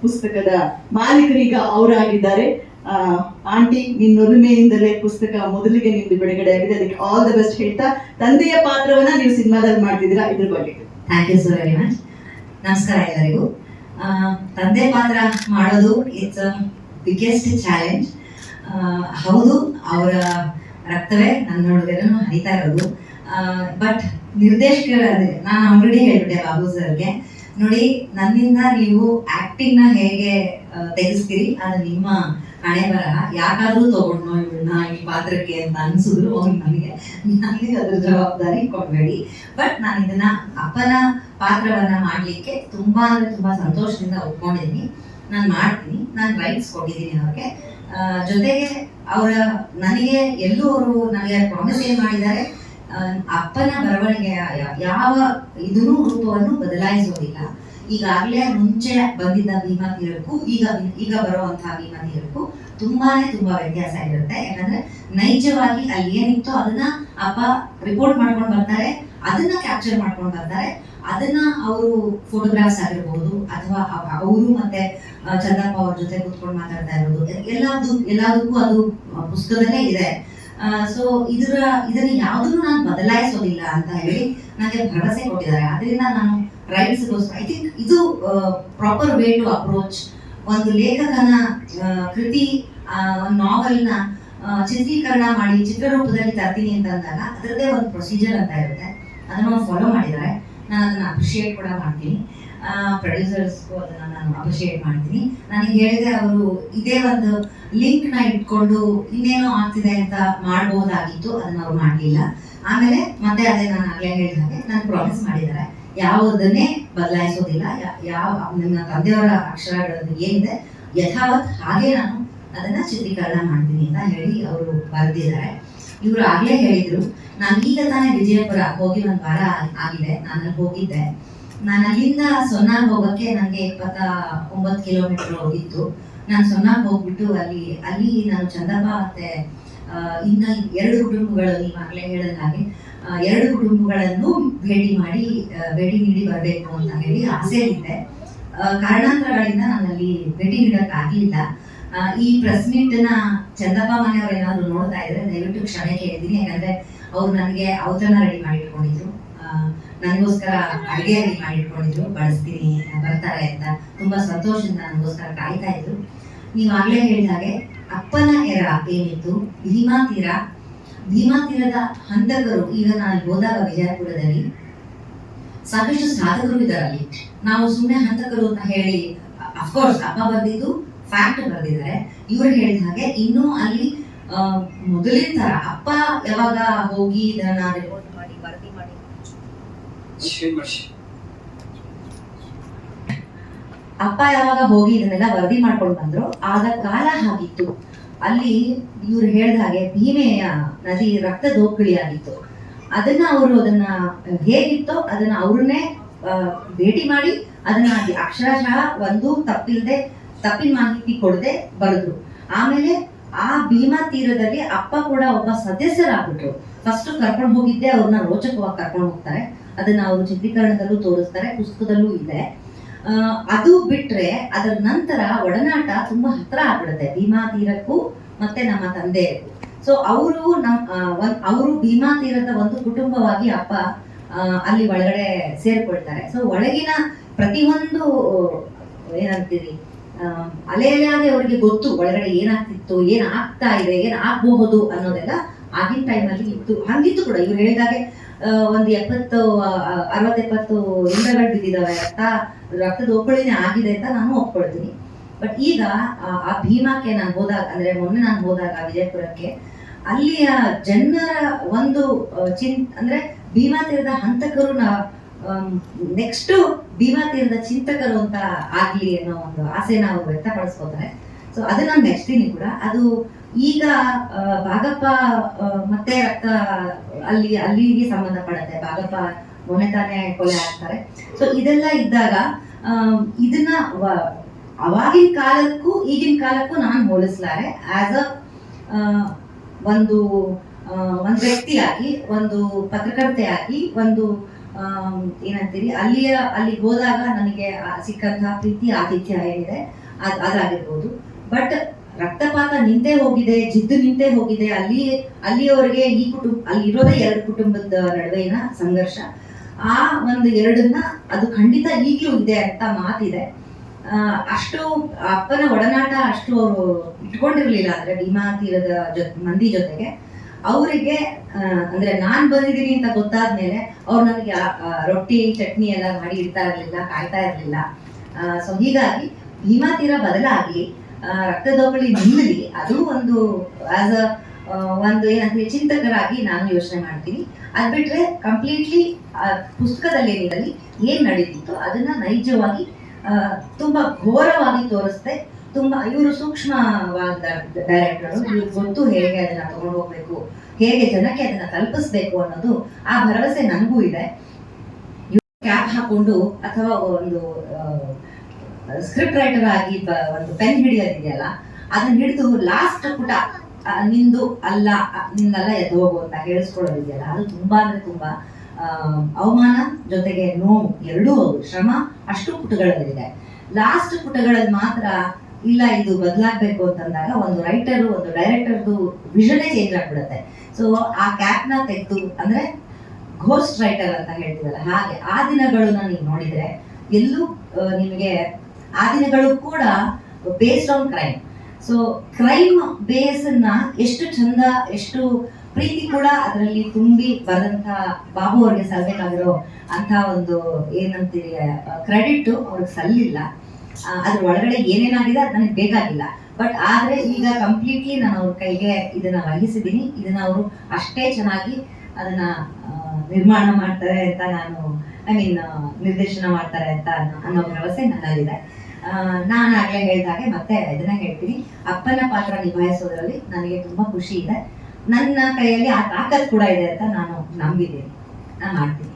ಪುಸ್ತಕದ ಮಾಲೀಕರೀಗ ಅವರಾಗಿದ್ದಾರೆ. ಆಂಟಿ, ನಿನ್ನೊಲುಮೆಯಿಂದಲೇ ಪುಸ್ತಕ ಮೊದಲಿಗೆ ನಿಮ್ದು ಬಿಡುಗಡೆ ಆಗಿದೆ, ಅದಕ್ಕೆ ಆಲ್ ದ ಬೆಸ್ಟ್ ಹೇಳ್ತಾ, ತಂದೆಯ ಪಾತ್ರವನ್ನ ನೀವು ಸಿನಿಮಾದಲ್ಲಿ ಮಾಡ್ತಿದ್ದೀರಾ, ಇದ್ರ ಬಗ್ಗೆ. Thank you so very much. ನಮಸ್ಕಾರ ಎಲ್ಲರಿಗೂ. ತಂದೆ ಪಾತ್ರ ಮಾಡೋದು ಇಟ್ಸ್ ಬಿಗ್ಗೆಸ್ಟ್ ಚಾಲೆಂಜ್. ಹೌದು, ಅವರ ರಕ್ತವೇ ನನ್ನೊಳಗೇನೂ ಹರಿತಾ ಇರೋದು. ಬಟ್ ನಿರ್ದೇಶಕರ ನಾನು ಆಲ್ರೆಡಿ ಹೇಳ್ಬಿಟ್ಟೆ ಬಾಬು ಸರ್ಗೆ, ನೋಡಿ, ನನ್ನಿಂದ ನೀವು ಆಕ್ಟಿಂಗ್ ನ ಹೇಗೆ ತೆಗೆಸ್ತೀರಿ ಅದು ನಿಮ್ಮ ಹಣೆ ಬರಹ. ಯಾಕಾದ್ರೂ ತಗೊಂಡ್ನೋ ಇವಳನ್ನ ಈ ಪಾತ್ರಕ್ಕೆ ಅಂತ ಅನ್ಸಿದ್ರು ನನಗೆ ಅದ್ರ ಜವಾಬ್ದಾರಿ ಕೊಡ್ಬೇಡಿ. ಬಟ್ ನಾನು ಇದನ್ನ ಅಪ್ಪನ ಪಾತ್ರವನ್ನ ಮಾಡ್ಲಿಕ್ಕೆ ತುಂಬಾ ಅಂದ್ರೆ ತುಂಬಾ ಸಂತೋಷದಿಂದ ಒಪ್ಕೊಂಡಿದ್ದೀನಿ. ನಾನು ಮಾಡ್ತೀನಿ, ನಾನು ರೈಟ್ಸ್ ಕೊಟ್ಟಿದ್ದೀನಿ ಅವ್ರಿಗೆ. ಜೊತೆಗೆ ಅವರ ನನಗೆ ಎಲ್ಲೂ ಅವರು ನನಗೆ ಪ್ರಾಮಿಸ್ ಏನ್ ಮಾಡಿದ್ದಾರೆ, ಅಪ್ಪನ ಬರವಣಿಗೆ ಯಾವ ಇದನ್ನು ರೂಪವನ್ನು ಬದಲಾಯಿಸೋದಿಲ್ಲ. ಈಗಾಗಲೇ ಮುಂಚೆ ಬಂದಿದ್ದ ಭೀಮಾ ತೀರಕ್ಕೂ ಈಗ ಬರುವಂತಹ ಭೀಮಾ ತೀರಕ್ಕೂ ತುಂಬಾ ವ್ಯತ್ಯಾಸ ಇರುತ್ತೆ. ಯಾಕಂದ್ರೆ ನೈಜವಾಗಿ ಅಲ್ಲಿ ಏನಿತ್ತೋ ಅದನ್ನ ಅಪ್ಪ ರಿಪೋರ್ಟ್ ಮಾಡ್ಕೊಂಡು ಬರ್ತಾರೆ, ಅದನ್ನ ಕ್ಯಾಪ್ಚರ್ ಮಾಡ್ಕೊಂಡು ಬರ್ತಾರೆ. ಅದನ್ನ ಅವರು ಫೋಟೋಗ್ರಾಫ್ಸ್ ಆಗಿರ್ಬೋದು ಅಥವಾ ಅವರು ಮತ್ತೆ ಚಂದಪ್ಪ ಅವ್ರ ಜೊತೆ ಕೂತ್ಕೊಂಡು ಮಾತಾಡ್ತಾ ಇರೋದು ಎಲ್ಲದಕ್ಕೂ ಅದು ಪುಸ್ತಕದಲ್ಲೇ ಇದೆ. ಸೊ ಇದನ್ನ ಯಾವುದನ್ನು ನಾನು ಬದಲಾಯಿಸೋದಿಲ್ಲ ಅಂತ ಹೇಳಿ ನನಗೆ ಭರವಸೆ ಕೊಟ್ಟಿದ್ದಾರೆ. ಅದರಿಂದ ನಾನು ರೈಟ್ಸ್ ಐ ಥಿಂಕ್ ಇದು ಪ್ರಾಪರ್ ವೇ ಟು ಅಪ್ರೋಚ್. ಒಂದು ಲೇಖಕನ ಕೃತಿ, ಒಂದು ನಾವೆಲ್ನ ಚಿತ್ರೀಕರಣ ಮಾಡಿ ಚಿತ್ರರೂಪದಲ್ಲಿ ತರ್ತೀನಿ ಅಂತ ಅಂದಾಗ ಅದರದ್ದೇ ಒಂದು ಪ್ರೊಸೀಜರ್ ಅಂತ ಇರುತ್ತೆ. ಅದನ್ನು ಫಾಲೋ ಮಾಡಿದ್ದಾರೆ. ನಾನು ಅದನ್ನ ಅಪ್ರಿಷಿಯೇಟ್ ಕೂಡ ಮಾಡ್ತೀನಿ. ಪ್ರೊಡ್ಯೂಸರ್ಸ್ಗೂ ಅದನ್ನ ನಾನು ಅಪ್ರಿಷಿಯೇಟ್ ಮಾಡ್ತೀನಿ. ನನಗೆ ಹೇಳಿದೆ, ಅವರು ಇದೇ ಒಂದು ಲಿಂಕ್ ನ ಇಟ್ಕೊಂಡು ಇನ್ನೇನೋ ಆಗ್ತಿದೆ ಅಂತ ಮಾಡಬಹುದಾಗಿತ್ತು, ಅದನ್ನ ಅವ್ರು ಮಾಡಲಿಲ್ಲ. ಆಮೇಲೆ ಮತ್ತೆ ಅದೇ ನಾನು ಆಗ್ಲೇ ಹೇಳಿದ ಹಾಗೆ ನಾನು ಪ್ರಾಮಿಸ್ ಮಾಡಿದ್ದಾರೆ, ಯಾವುದನ್ನೇ ಬದಲಾಯಿಸೋದಿಲ್ಲ. ಯಾವ ನನ್ನ ತಂದೆಯವರ ಅಕ್ಷರಗಳು ಏನಿದೆ ಯಥಾವತ್ ಹಾಗೆ ನಾನು ಅದನ್ನ ಚಿತ್ರೀಕರಣ ಮಾಡ್ತೀನಿ ಅಂತ ಹೇಳಿ ಅವರು ಬರೆದಿದ್ದಾರೆ. ಇವರು ಆಗ್ಲೇ ಹೇಳಿದ್ರು, ನಾನು ಈಗ ತಾನೇ ವಿಜಯಪುರ ಹೋಗಿ 1 ವಾರ ಆಗಿದೆ, ನಾನು ಹೋಗಿದ್ದೆ. ನಾನು ಅಲ್ಲಿಂದ ಸೊನ್ನಾಗ್ ಹೋಗಕ್ಕೆ ನನಗೆ 29 ಕಿಲೋಮೀಟರ್ ಹೋಗಿತ್ತು. ನಾನು ಸೊನ್ನಾಗ್ ಹೋಗ್ಬಿಟ್ಟು ಅಲ್ಲಿ ನಾನು ಚಂದಪ್ಪ ಮತ್ತೆ ಇನ್ನ 2 ಕುಟುಂಬಗಳು, ಈಗಾಗಲೇ ಹೇಳಿದ ಹಾಗೆ 2 ಕುಟುಂಬಗಳನ್ನು ಭೇಟಿ ನೀಡಿ ಬರಬೇಕು ಅಂತ ಹೇಳಿ ಆಸೆಯಲ್ಲಿದ್ದೆ. ಕಾರಣಾಂತರಗಳಿಂದ ನಾನಲ್ಲಿ ಭೇಟಿ ನೀಡಕ್ ಆಗ್ಲಿಲ್ಲ. ಈ ಪ್ರೆಸ್ ಮೀಟ್ ನ ಚಂದಪ್ಪ ಮನೆಯವ್ರು ಏನಾದ್ರು ನೋಡ್ತಾ ಇದ್ರೆ ದಯವಿಟ್ಟು ಕ್ಷಮೆ ಕೇಳಿದ್ದೀನಿ. ಯಾಕಂದ್ರೆ ಅವ್ರು ನನಗೆ ಔತಣ ರೆಡಿ ಮಾಡಿಟ್ಕೊಂಡಿದ್ರು, ನನಗೋಸ್ಕರ ಅಡುಗೆ ರೆಡಿ ಮಾಡಿಟ್ಕೊಂಡಿದ್ರು, ಬಳಸ್ತೀನಿ ಬರ್ತಾರೆ ಅಂತ ತುಂಬಾ ಸಂತೋಷದಿಂದ ನನಗೋಸ್ಕರ ಕಾಯ್ತಾ ಇದ್ರು. ನೀವಾಗ್ಲೇ ಹೇಳಿದ ಹಾಗೆ ಅಪ್ಪನ ಎರ ಏನಿತ್ತು ಭೀಮಾ ತೀರದ ಹಂತಕರು. ಈಗ ನಾನು ಹೋದಾಗ ವಿಜಯಪುರದಲ್ಲಿ ಸಾಕಷ್ಟು ಸಾಧಕರು ಇದ್ದಾರೆ. ಅಲ್ಲಿ ನಾವು ಸುಮ್ಮನೆ ಹಂತಕರು ಅಂತ ಹೇಳಿ, ಅಫ್ಕೋರ್ಸ್ ಅಪ್ಪ ಬರ್ದಿದ್ದು ಫ್ಯಾಕ್ಟ್ ಬರ್ದಿದ್ದಾರೆ. ಇವ್ರು ಹೇಳಿದ ಹಾಗೆ ಇನ್ನೂ ಅಲ್ಲಿ ಮೊದಲಿನ ತರ ಅಪ್ಪ ಯಾವಾಗ ಹೋಗಿ ಇದನ್ನ ರಿಪೋರ್ಟ್ ಮಾಡಿ ವರದಿ ಮಾಡಿ ಅಪ್ಪ ಯಾವಾಗ ಹೋಗಿ ಇದನ್ನೆಲ್ಲ ವರದಿ ಮಾಡ್ಕೊಂಡು ಬಂದ್ರು, ಆಗ ಕಾಲ ಹಾಗಿತ್ತು. ಅಲ್ಲಿ ಇವ್ರು ಹೇಳಿದ ಹಾಗೆ ಭೀಮೆಯ ನದಿ ರಕ್ತ ದೋಕಳಿ ಆಗಿತ್ತು. ಅದನ್ನ ಹೇಗಿತ್ತೋ ಅದನ್ನ ಅವ್ರನ್ನೇ ಭೇಟಿ ಮಾಡಿ ಅದನ್ನ ಅಕ್ಷರಶಃ ಒಂದು ತಪ್ಪಿನ ಮಾಹಿತಿ ಕೊಡದೆ ಬರೆದ್ರು. ಆಮೇಲೆ ಆ ಭೀಮಾ ತೀರದಲ್ಲಿ ಅಪ್ಪ ಕೂಡ ಒಬ್ಬ ಸದಸ್ಯರಾಗ್ಬಿಟ್ರು. ಫಸ್ಟ್ ಕರ್ಕೊಂಡು ಹೋಗಿದ್ದೆ ಅವ್ರನ್ನ ರೋಚಕವಾಗಿ ಕರ್ಕೊಂಡು ಹೋಗ್ತಾರೆ. ಅದನ್ನ ಅವರು ಚಿತ್ರೀಕರಣದಲ್ಲೂ ತೋರಿಸ್ತಾರೆ, ಪುಸ್ತಕದಲ್ಲೂ ಇದೆ. ಅದು ಬಿಟ್ರೆ ಅದರ ನಂತರ ಒಡನಾಟ ತುಂಬಾ ಹತ್ರ ಆಗ್ಬಿಡುತ್ತೆ ಭೀಮಾ ತೀರಕ್ಕೂ ಮತ್ತೆ ನಮ್ಮ ತಂದೆಗೂ. ಸೊ ಅವರು ಭೀಮಾ ತೀರದ ಒಂದು ಕುಟುಂಬವಾಗಿ ಅಪ್ಪ ಅಲ್ಲಿ ಒಳಗಡೆ ಸೇರ್ಕೊಳ್ತಾರೆ. ಸೊ ಒಳಗಿನ ಪ್ರತಿಯೊಂದು ಏನಂತೀರಿ ಅಲೆಯಾಗಿ ಅವರಿಗೆ ಗೊತ್ತು ಒಳಗಡೆ ಏನಾಗ್ತಿತ್ತು, ಏನ್ ಆಗ್ತಾ ಇದೆ, ಏನ್ ಆಗ್ಬಹುದು ಅನ್ನೋದೆಲ್ಲ ಆಗಿನ ಟೈಮಲ್ಲಿ ಇತ್ತು. ಹಂಗಿತ್ತು ಕೂಡ. ಇವ್ರು ಹೇಳಿದಾಗೆ ಒಂದು 60-70 ಇಂದ್ರಗಳು ಬಿದ್ದಿದ್ದಾವೆ, ರಕ್ತದ ಒಕ್ಕಳಿನೇ ಆಗಿದೆ ಅಂತ ನಾನು ಒಪ್ಕೊಳ್ತೀನಿ. ಬಟ್ ಈಗ ಆ ಭೀಮಾಕ್ಕೆ ನಾನು ಹೋದಾಗ, ಅಂದ್ರೆ ಮೊನ್ನೆ ನಾನು ಹೋದಾಗ ವಿಜಯಪುರಕ್ಕೆ, ಅಲ್ಲಿಯ ಜನರ ಒಂದು ಅಂದ್ರೆ ಭೀಮಾ ತೀರದ ಹಂತಕರು ನೆಕ್ಸ್ಟ್ ಭೀಮಾ ತೀರದ ಚಿಂತಕರು ಅಂತ ಆಗ್ಲಿ ಅನ್ನೋ ಒಂದು ಆಸೆ ನಾವು ವ್ಯಕ್ತಪಡಿಸ್ಕೋತಾರೆ. ಸೊ ಅದು ನಾನು ಮೆಚ್ತೀನಿ ಕೂಡ. ಅದು ಈಗ ಭಾಗಪ್ಪ ಮತ್ತೆ ರಕ್ತ ಅಲ್ಲಿಗೆ ಸಂಬಂಧಪಡುತ್ತೆ. ಭಾಗಪ್ಪ ಮೊನ್ನೆ ತಾನೇ ಕೊಲೆ ಆಗ್ತಾರೆ. ಸೊ ಇದೆಲ್ಲ ಇದ್ದಾಗ ಇದನ್ನ ಅವಾಗಿನ ಕಾಲಕ್ಕೂ ಈಗಿನ ಕಾಲಕ್ಕೂ ನಾನು ಹೋಲಿಸಲಾರೆ. ಆಸ್ ಒಂದು ವ್ಯಕ್ತಿಯಾಗಿ, ಒಂದು ಪತ್ರಕರ್ತೆಯಾಗಿ, ಒಂದು ಏನಂತೀರಿ ಅಲ್ಲಿಗೆ ಹೋದಾಗ ನನಗೆ ಸಿಕ್ಕಂತಹ ಪ್ರೀತಿ ಆತಿಥ್ಯ ಏನಿದೆ ಅದಾಗಿರ್ಬೋದು. ಬಟ್ ರಕ್ತಪಾತ ನಿಂತೇ ಹೋಗಿದೆ, ಜಿದ್ದು ನಿಂತೇ ಹೋಗಿದೆ. ಅಲ್ಲಿಯವರೆಗೆ ಅಲ್ಲಿ ಇರೋದೇ 2 ಕುಟುಂಬದ ನಡುವೆನ ಸಂಘರ್ಷ. ಆ ಒಂದು ಎರಡನ್ನ ಅದು ಖಂಡಿತ ಈಗಲೂ ಇದೆ ಅಂತ ಮಾತಿದೆ. ಅಷ್ಟು ಅಪ್ಪನ ಒಡನಾಟ ಅಷ್ಟು ಅವರು ಇಟ್ಕೊಂಡಿರ್ಲಿಲ್ಲ. ಅಂದ್ರೆ ಭೀಮಾ ತೀರದ ಮಂದಿ ಜೊತೆಗೆ ಅವರಿಗೆ ಅಂದ್ರೆ ನಾನ್ ಬಂದಿದ್ದೀನಿ ಅಂತ ಗೊತ್ತಾದ್ಮೇಲೆ ಅವ್ರು ನನಗೆ ರೊಟ್ಟಿ ಚಟ್ನಿ ಎಲ್ಲ ಮಾಡಿ ಇಡ್ತಾ ಇರ್ಲಿಲ್ಲ, ಕಾಯ್ತಾ ಇರ್ಲಿಲ್ಲ. ಸೊ ಹೀಗಾಗಿ ಭೀಮಾ ತೀರ ಬದಲಾಗಿ ರಕ್ತದೋಕಳಿ ನಿಲ್ಲಲಿ, ಅದು ಒಂದು ಆಸ್ ಒಂದು ಏನಂದ್ರೆ ಚಿಂತಕರಾಗಿ ನಾನು ಯೋಚನೆ ಮಾಡ್ತೀನಿ. ಅದ್ ಬಿಟ್ರೆ ಕಂಪ್ಲೀಟ್ಲಿ ಪುಸ್ತಕದಲ್ಲಿ ಏನ್ ನಡೀತಿತ್ತು ಅದನ್ನ ನೈಜವಾಗಿ ತುಂಬಾ ಘೋರವಾಗಿ ತೋರಿಸ್ದೆ. ತುಂಬಾ ಇವರು ಸೂಕ್ಷ್ಮವಾದ ಡೈರೆಕ್ಟರ್, ಇವ್ರಿಗೆ ಗೊತ್ತು ಹೇಗೆ ಅದನ್ನ ತಗೊಂಡು ಹೋಗ್ಬೇಕು, ಹೇಗೆ ಜನಕ್ಕೆ ಅದನ್ನ ತಲುಪಿಸ್ಬೇಕು ಅನ್ನೋದು ಆ ಭರವಸೆ ನನಗೂ ಇದೆ. ಕ್ಯಾಪ್ ಹಾಕೊಂಡು ಅಥವಾ ಒಂದು ಸ್ಕ್ರಿಪ್ಟ್ ರೈಟರ್ ಆಗಿ ಒಂದು ಪೆನ್ ಹಿಡಿಯೋದಿದೆಯಲ್ಲ, ಅದನ್ನ ಹಿಡಿದು ಲಾಸ್ಟ್ ಪುಟ ನಿಂದಲ್ಲ ಎದ್ದು ಹೋಗು ಅಂತ ಹೇಳಿಸ್ಕೊಳ್ಳೋದಿದೆಯಲ್ಲ, ಅದು ತುಂಬಾ ಅಂದ್ರೆ ತುಂಬಾ ಅವಮಾನ ಜೊತೆಗೆ ನೋವು ಎರಡೂ ಹೌದು. ಶ್ರಮ ಅಷ್ಟು ಪುಟಗಳಲ್ಲಿದೆ. ಲಾಸ್ಟ್ ಪುಟಗಳಲ್ಲಿ ಮಾತ್ರ ಇಲ್ಲ ಇದು ಬದಲಾಗಬೇಕು ಅಂತಂದಾಗ ಒಂದು ರೈಟರು ಒಂದು ಡೈರೆಕ್ಟರ್ದು ವಿಷನೇ ಚೇಂಜ್ ಆಗ್ಬಿಡುತ್ತೆ. ಸೊ ಆ ಕ್ಯಾಪ್ನ ತೆಗೆದು ಅಂದ್ರೆ ಘೋಸ್ಟ್ ರೈಟರ್ ಅಂತ ಹೇಳ್ತೀವಲ್ಲ ಹಾಗೆ ಆ ದಿನಗಳನ್ನ ನೀವು ನೋಡಿದ್ರೆ ಎಲ್ಲೂ ನಿಮಗೆ ಆ ದಿನಗಳು ಕೂಡ based on crime. So crime ಬೇಸನ್ನ ಎಷ್ಟು ಚಂದ, ಎಷ್ಟು ಪ್ರೀತಿ ಕೂಡ ಅದರಲ್ಲಿ ತುಂಬಿ ಬರೆದಂತ ಬಾಬು ಅವ್ರಿಗೆ ಸಲ್ಬೇಕಾಗಿರೋ ಅಂತ ಒಂದು ಏನಂತೀರಿ ಕ್ರೆಡಿಟ್ ಅವ್ರಿಗೆ ಸಲ್ಲಿಲ್ಲ. ಅದ್ರ ಒಳಗಡೆ ಏನೇನಾಗಿದೆ ಅದು ನನಗೆ ಬೇಕಾಗಿಲ್ಲ. ಬಟ್ ಆದ್ರೆ ಈಗ ಕಂಪ್ಲೀಟ್ಲಿ ನಾನು ಅವ್ರ ಕೈಗೆ ಇದನ್ನ ವಹಿಸಿದ್ದೀನಿ. ಇದನ್ನ ಅವರು ಅಷ್ಟೇ ಚೆನ್ನಾಗಿ ಅದನ್ನ ನಿರ್ಮಾಣ ಮಾಡ್ತಾರೆ ಅಂತ ನಿರ್ದೇಶನ ಮಾಡ್ತಾರೆ ಅಂತ ಅನ್ನೋ ಭರವಸೆ ನನ್ನಲ್ಲಿದೆ. ನಾನು ಆಗ್ಲೇ ಹೇಳ್ದಾಗೆ ಮತ್ತೆ ಇದನ್ನ ಹೇಳ್ತೀನಿ, ಅಪ್ಪನ ಪಾತ್ರ ನಿಭಾಯಿಸೋದ್ರಲ್ಲಿ ನನಗೆ ತುಂಬಾ ಖುಷಿ ಇದೆ. ನನ್ನ ಕೈಯಲ್ಲಿ ಆ ತಾಕತ್ ಕೂಡ ಇದೆ ಅಂತ ನಾನು ನಂಬಿದ್ದೀನಿ. ನಾನು ಮಾಡ್ತೀನಿ.